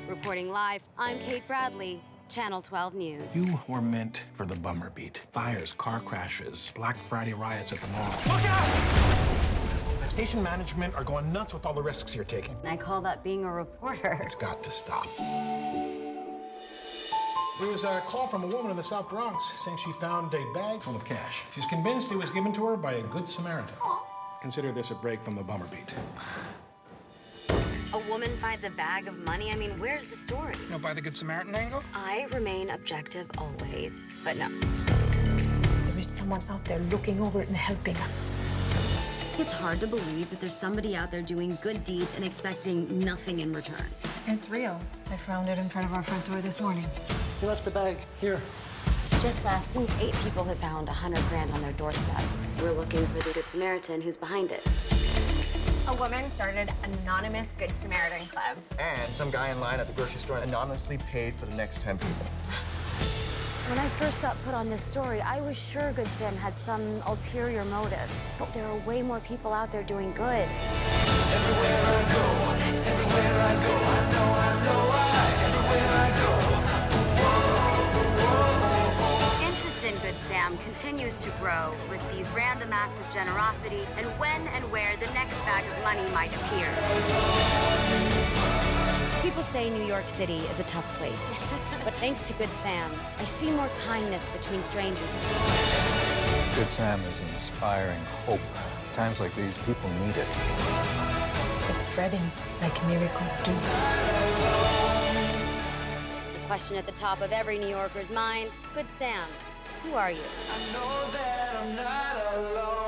Reporting live, I'm Kate Bradley, Channel 12 News. You were meant for the bummer beat. Fires, car crashes, Black Friday riots at the mall. Look out! Station management are going nuts with all the risks you're taking. I call that being a reporter. It's got to stop. There was a call from a woman in the South Bronx saying she found a bag full of cash. She's convinced it was given to her by a good Samaritan. Consider this a break from the bummer beat. A woman finds a bag of money? I mean, where's the story? You know, by the Good Samaritan angle? I remain objective always, but no. There is someone out there looking over it and helping us. It's hard to believe that there's somebody out there doing good deeds and expecting nothing in return. It's real. I found it in front of our front door this morning. You left the bag here. Just last week, 8 people have found $100 grand on their doorsteps. We're looking for the Good Samaritan who's behind it. A woman started an anonymous Good Samaritan Club. And some guy in line at the grocery store anonymously paid for the next 10 people. When I first got put on this story, I was sure Good Sam had some ulterior motive. But there are way more people out there doing good. Everywhere I go, everywhere I go, I know everywhere I go. Interest in Good Sam continues to grow with these random acts of generosity and when and where the next bag of money might appear. People say New York City is a tough place, but thanks to Good Sam, I see more kindness between strangers. Good Sam is inspiring hope. Times like these, people need it. It's spreading like miracles do. The question at the top of every New Yorker's mind, Good Sam, who are you? I know that I'm not alone.